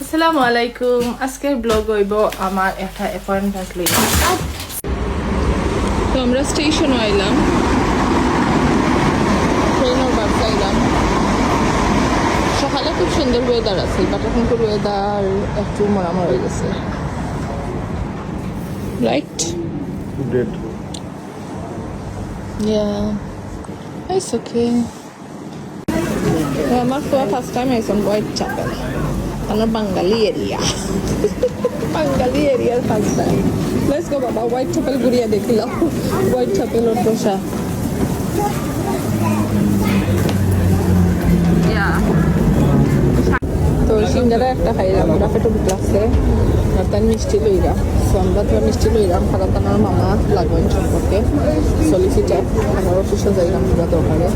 আসসালামু আলাইকুম। আজকের ব্লগ হইব আমার একটা অ্যাপয়েন্টমেন্ট লই। তো আমরা স্টেশন আইলাম, ট্রেনের বাস আইলাম। সকালে খুব সুন্দর ওয়েদার আছে, বাট এখন তো ওয়েদার একটু মরামর হয়ে গেছে, right? Dead. Yeah, it's okay. আমার তো ফার্স্ট টাইম আইসন হোয়াইট চ্যাপেল, আমার বাঙালি এরিয়া। বাঙালি এরিয়ার ফার্স্ট টাইম। লেটস গো বাবা, হোয়াইট চ্যাপেল ঘুরিয়ে দেখিলাম। হোয়াইট চ্যাপেলের দোসা। তো সিঙ্গারা একটা খাইলাম, ওরা পেটে ঢুকলাছে আর তার মিষ্টি লইরা। সো আমরা তো মিষ্টি লইলাম, কারণ আমার মামা লাগবেন সম্পর্কে সলিসিটার। আমার অফিসে যাইলাম পুরা দরকারে,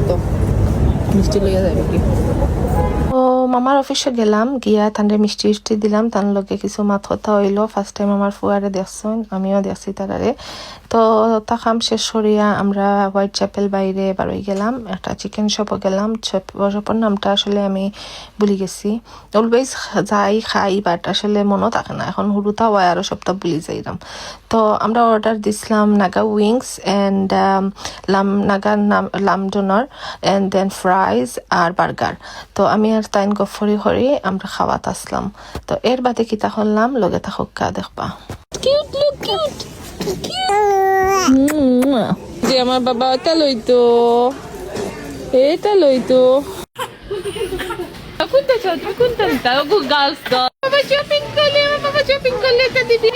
তো মিষ্টি লইয়া যাবে কি। ও মামার অফিসে গেলাম, গিয়া তান্ডে মিষ্টি মিষ্টি দিলাম, তার লগে কিছু মাত কথা হইলো। ফার্স্ট টাইম আমার ফুয়ারে দেখছেন, আমিও দেখছি তারারে। তো তাকাম শেষ করিয়া আমরা হোয়াইট চ্যাপেল বাইরে বারোই গেলাম, একটা চিকেন শপও গেলাম। শপের নামটা আসলে আমি ভুলে গেছি। অলওয়েজ যাই খাই, বাট আসলে মনও থাকে না, এখন হুরুতা হয় আরও সপ্তাহ ভুলে যাইলাম। তো আমরা অর্ডার দিছিলাম Naga wings and lamb doner and then fries আর বার্গার। তো আমি আর তাইন গফরি হরি আমরা খাওয়াত আসলাম। তো এর বাদে কিতা করলাম, লগে থাকা দেখবা। কিউট লুক, কিউট যে আমার বাবা এটা লইতো, এটা লইতো। কোনটা চাও, কোনটা নিতা? ওগো গার্লস ডল। বাবা শপিং করলে, বাবা শপিং করলে এটা দিবি।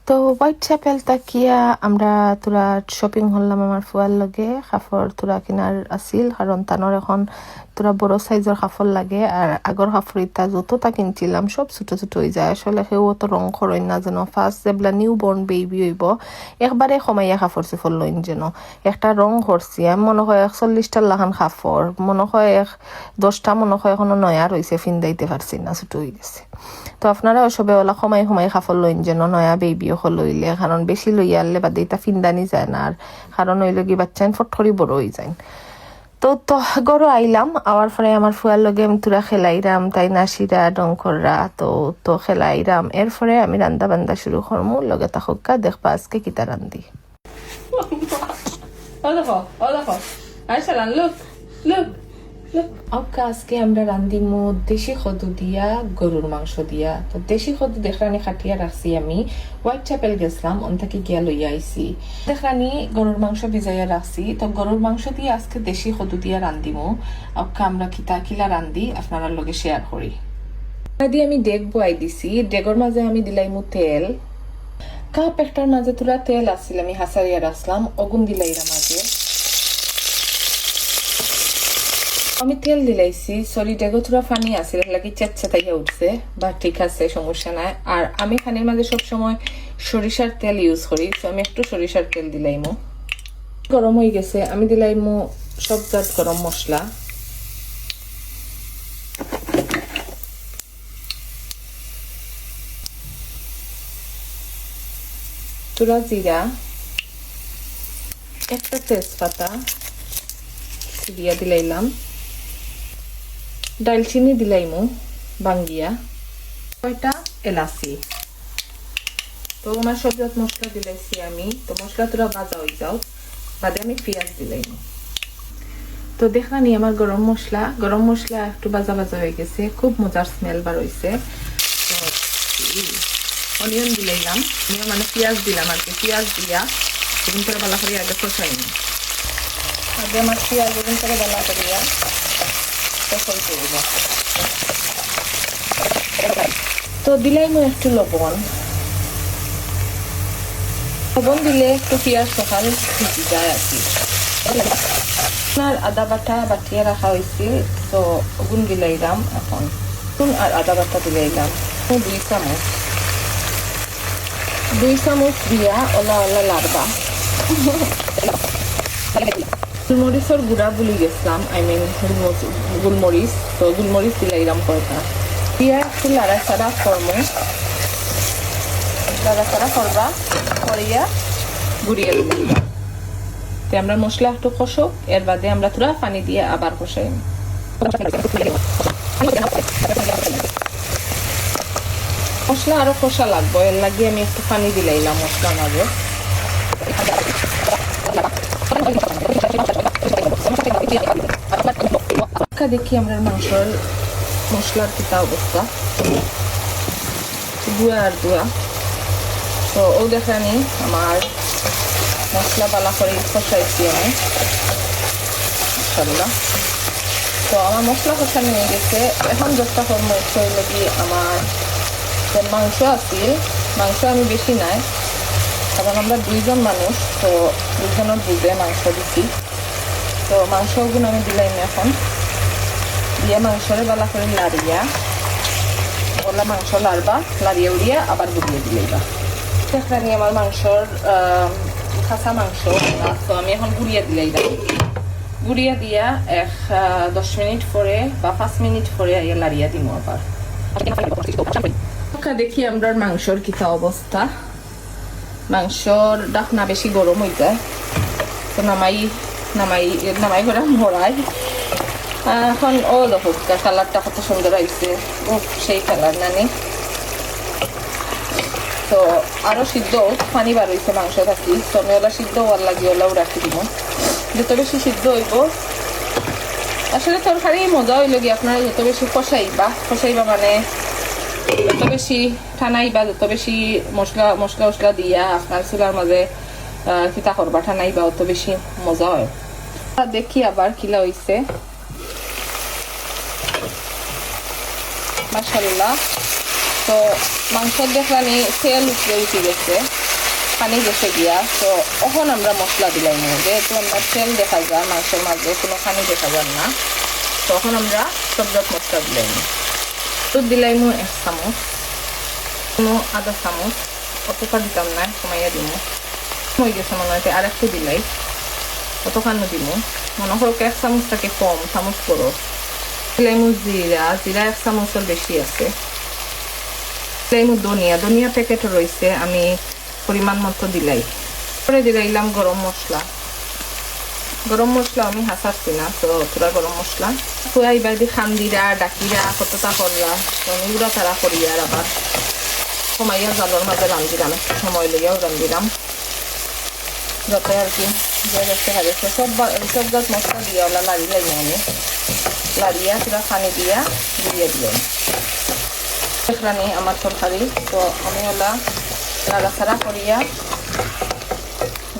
তো হোয়াইট চ্যাপেল তাকিয়া আমরা তোরা শপিং হলাম আমার ফুয়ার লগে। কাপড় তোরা কিনার আসিল, কারণ তানোর এখন তোরা বড় সাইজের কাপড় লাগে, আর আগর কাপড় ইতা যতটা কিনছিলাম সব ছোট ছোট হয়ে যায়। আসলে সেও তো রং খরইন না যেন, ফার্স্ট যেবলা নিউ বর্ন বেবি হইব একবারে কমাইয়া কাপড় চোপড় লইন যেন। একটা রং করছি আমি মনে হয় 41টার লাখান কাপড়, মনে হয় 10টা মনে হয় এখনো নয়া রয়েছে, ফিন্দাইতে পারছি না, ছোট হয়ে গেছে। তো আপনারা ওসবে ওলা সময় কাপড় লইন যেন, নয়া বেবিও লইলে, কারণ বেশি লইয়া আনলে বাদে এটা ফিন্দানি যায় না, আর কারণ হইলে কি বাচ্চান ফটফরি বড় হয়ে যায়। তো গরু আইলাম, আওয়ার পরে আমার ফুয়ার লগে আমি তুরা খেলাইরাম, তাই নাসিরা ডঙ্কররা তো খেলাইরাম। এরপরে আমি রান্দা বান্দা শুরু করমু, লগে তাহকা দেখবা আজকে কিতা রান্ধি। আজকে আমরা রান্ধিমু দেশি খদু দিয়া গরুর মাংস দিয়া। তো দেশি খদু দেখরানি খাটিয়া রাখছি আমি, হোয়াইট চ্যাপেল গেছিলাম, অন থেকে গিয়া লইয়া আইছি। দেখরানি গরুর মাংস ভিজাইয়া রাখছি। তো গরুর মাংস দিয়ে আজকে দেশি খদু দিয়া রান্ধিমু। আমরা কিলা রান্ধি আপনারা লগে শেয়ার করি। দিয়ে আমি ডেগ বয়াই দিছি, ডেগর মাঝে আমি দিলাইমু তেল। কাপ একটার মাঝে তোরা তেল আসছিল, আমি হাসারিয়া রাখলাম, অগুন দিলাইরা মাঝে। আমি তেল দিলাইছি, সরি ডেগো থোড়া ফানি আছে, লাগি চেচ্ছে তাইয়া উঠছে, বা ঠিক আছে, সমস্যা নাই। আর আমি ফানির মাঝে সবসময় সরিষার তেল ইউজ করি, তো আমি একটু সরিষার তেল দিলাইমু। গরম হয়ে গেছে, আমি দিলাইমু সব জাত গরম মশলা। তুরা জিরা, একটা তেজপাতা দিয়া দিলাইলাম, ডালচিনি দিলাইমু বাঙ্গিয়া, কয়টা এলাচি। তো আমার সব জাত মশলা দিলাইছি আমি। তো মশলা তোরা ভাজা হয়ে যাও, বাদে আমি পেঁয়াজ দিলাইমু। তো দেখানি আমার গরম মশলা একটু ভাজা ভাজা হয়ে গেছে, খুব মজার স্মেল বার হয়েছে। তো অনিয়ন দিলাইলাম, মানে পেঁয়াজ দিলাম আর কি। পেঁয়াজ দিয়া এরকম করে বালা করে আগে কষাইনি, আগে আমার পেঁয়াজ এরকম করে বালা করিয়া কষাই করব। তো দিলাইমু একটু লবণ দিলে একটু পেঁয়াজ সকাল ভিজি যায় আর কি। আপনার আদা বাটা বাটিয়ে রাখা হয়েছে, তো ওগুন দিলাইলাম এখন। আর আদা বাটা দিলাইলাম 2 চামচ দিয়া ওলা লাড়বা। গোলমরিচের গুঁড়া বুলি গেছিলাম, গোলমরিচ। তো গোলমরিচ দিলাইলাম কয়টা দিয়া একটু লাড়াচাড়া করবা করিয়া ঘুরিয়ে দিলাম। তো আমরা মশলা একটু কষুক, এর বাদে আমরা তোরা পানি দিয়ে আবার কষাই। মশলা আরো কষা লাগবো, এর লাগে আমি একটু পানি দিলাইলাম মশলার মাঝে। দেখি আমরা মাংসের মশলার কিতা অবস্থা, দুয়া আর দুয়া। তো ও দেখানি আমার মশলা বালা করে কষাইছি আমি মাশাআল্লাহ। তো আমার মশলা কষানো হয়ে গেছে। এখন যতটা কর্ম হইল কি আমার মাংস আছিল, মাংস আমি বেশি নাই কারণ আমরা 2 জন মানুষ, তো 2 জনের বুঝে মাংস দিছি। তো মাংসগুলো আমি দিলাম এখন দিয়ে মাংসরে বালা করে লাড়িয়া, ওলা মাংস লাড়বা, লাড়িয়ে উড়িয়ে আবার গুড়িয়ে দিলেইবা। এখানে আমার মাংসর কাঁচা মাংস, তো আমি এখন গুড়িয়ে দিলাইলাম। গুড়িয়া দিয়া 10 মিনিট পরে বা 5 মিনিট পরে লাড়িয়া দিব আবার। দেখি আমরা মাংসর কিতা অবস্থা। মাংসর ডাকনা বেশি গরম হয়ে যায়, তো নামাই করে মরাই। এখন ও দেখো কালারটা কত সুন্দর আইছে, সেই কালার নানি। তো আরো সিদ্ধ পানি বার হয়েছে মাংস থাকি, তো আমি ওলা সিদ্ধ হওয়ার লাগে ওলাও রাখি দিব। যত বেশি সিদ্ধ হইব, আসলে তরকারি মজা হইল গিয়ে আপনারা যত বেশি কষাইবা মানে যত বেশি ঠানাইবা, যত বেশি মশলা দিয়া আপনার চুলার মাঝে কিতা করবা ঠানাইবা, অত বেশি মজা হয়। দেখি আবার কিলা হইছে মাশাআল্লাহ। তো মাংস দেখলানি তেল উঠে গেছে, পানি গেছে গিয়া। তো এখন আমরা মশলা দিলাই না, যেহেতু আমরা তেল দেখা যায় মাংসের মাঝে, কোনো পানি দেখা যায় না। তখন আমরা সবজত মশলা দিলাই না। দুধ দিলাই 1 চামচ, কোনো আধা চামচ, অতটা দিতাম না, কমাইয়া দিব হয়ে গেছে মনে হয়। আর একটু দিলাই অতখানো দিব, মনে করো 1 চামচ থাকে কম, চামচ করো। দিলাইমু জিরা 1 চামচের বেশি আছে। দিলাইমু ধনিয়া প্যাকেট রয়েছে, আমি পরিমাণ মতো দিলাই। পরে দিলাইলাম গরম মশলা আমি হাসাচ্ছি না, তো পুরা গরম মশলা খুয়াইবার দি খান্দিরা ডাকিরা কতটা করলাম, তো এগুলো তারা করিয়া আবার কমাইয়া জালর মাঝে রান্ধিলাম, একটু সময় লইয়াও রান্ধিলাম যাতে আর কি সব গাছ মশলা দিয়া ওলা লাড়িলাই আমি লাড়িয়া পুরা পানি দিয়া দিয়ে দিলাম। দেখলানি আমার তরকারি, তো আমি ওলা নাড়াচাড়া করিয়া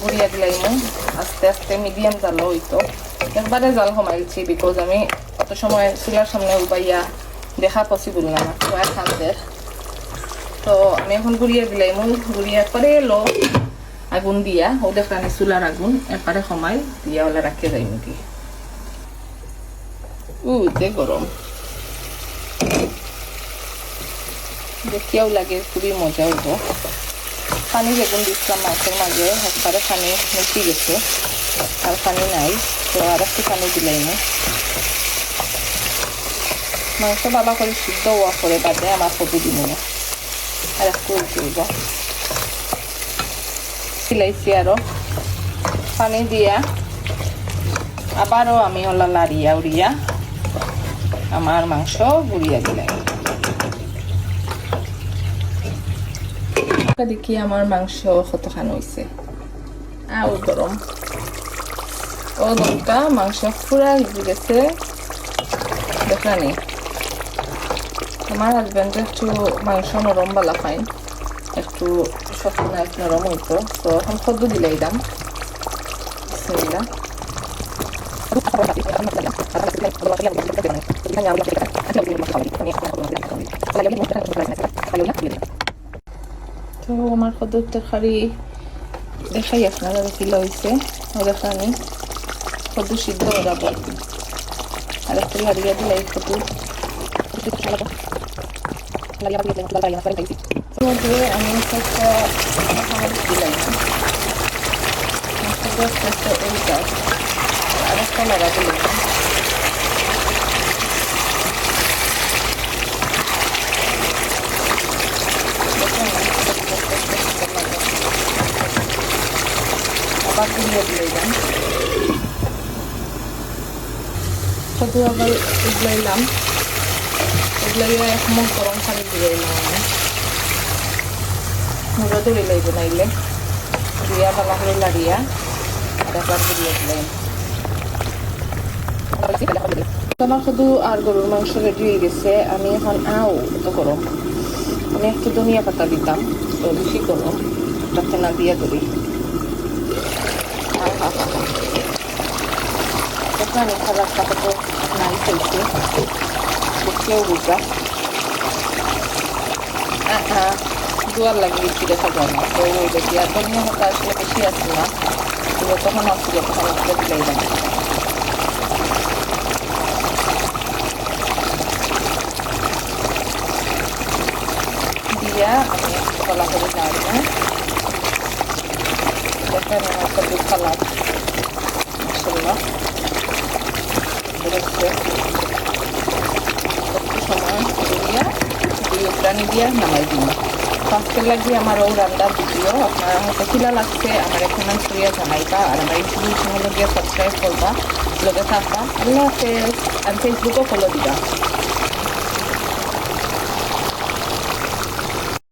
গুড়িয়া দিলাইমু আস্তে আস্তে, মিডিয়াম জাল হইতো। একবারে জাল কমাইছি, বিকজ আমি অত সময় চুলার সামনে উবাইয়া দেখা পসিবল না আমার খান্দের। তো আমি এখন গুড়িয়া দিলাইমু, গুড়িয়া করে এলো আগুন দিয়া, ও দেখলানি চুলার আগুন একবারে কমাই দিয়া ওলা রাখিয়ে যাই নাকি। যে গরম দেখিয়াও লাগে, খুবই মজা হইব। পানি বেগুন দিচ্ছিলাম মাছের মাঝে, একবারে পানি মিশি গেছে, আর পানি নাই, তো আর একটু পানি দিলাই না। মাংস বাবা করে সিদ্ধ হওয়া করে বাদে আমার কপি দিব না, আর একটু উঠব সিলাইছি আরো পানি দিয়া। আবারও আমি ওলা লাড়িয়া উড়িয়া আমার মাংস গুড়িয়া দিলাম। দেখি আমার মাংস কতখানি হয়েছে, আও গরম ও দমটা মাংস পুরা ভিজে গেছে। দেখলানি আমার হাজব্যান্ড একটু মাংস নরম বালা খাই, একটু শক্ত না একটু নরম হইতো, তো এখন খদ্দ দিলাই দাম বিসমিল্লাহ। তো আমার খদ্দর তরকারি দেখাই আপনারা কিলো হয়েছে, দেখানি খদ্দু সিদ্ধ করাবো আর একটু লাড়িয়া দিলাই খদ্দু আমি দিলাই আর একটা লাগা দিলাম। আবার দিয়ে দিলাম শুধু আবার উগলাইলাম, উগলাইয়া এক মুখ গরম পানি দিলাম আমি মুড়া ধরে লইব নাইলে দিয়া ভালো করে লাড়িয়া আর একবার দিয়ে দিলাম। আমার শুধু আর গরুর মাংস রেডি হয়ে গেছে। আমি এখন এত গরম, আমি একটু ধনিয়া পাতা দিতাম, তো বেশি গরম যাতে না দিয়া ধরি। আমি খাবারটা তো নাই ফেলছি, দেখলেও বুঝা দুয়ার লাগিয়েছি দেখা যায় না। তো ওই দেখি আর ধনিয়া পাতা আসলে বেশি আসছে না, তখন আসছিল তখন আসলে দিলাই না। দিয়া আমি কলা করে নাড়বো। দেখেন আমার সবজি কালার মাশাআল্লাহ বেরোচ্ছে। একটু সময় দিয়া দুই উকরানি দিয়া নামাই দিন। ফার্স্টে লাগিয়ে আমার ও রান্নার ভিডিও আপনারা হয়তো খিলা লাগছে আমার এখানে করিয়া জানাইবা, আর আমার ইউটিউব চ্যানেলে গিয়ে সাবস্ক্রাইব করবা, লগে থাকবা। আল্লাহ হাফেজ। আর ফেসবুকও ফলো দিবা।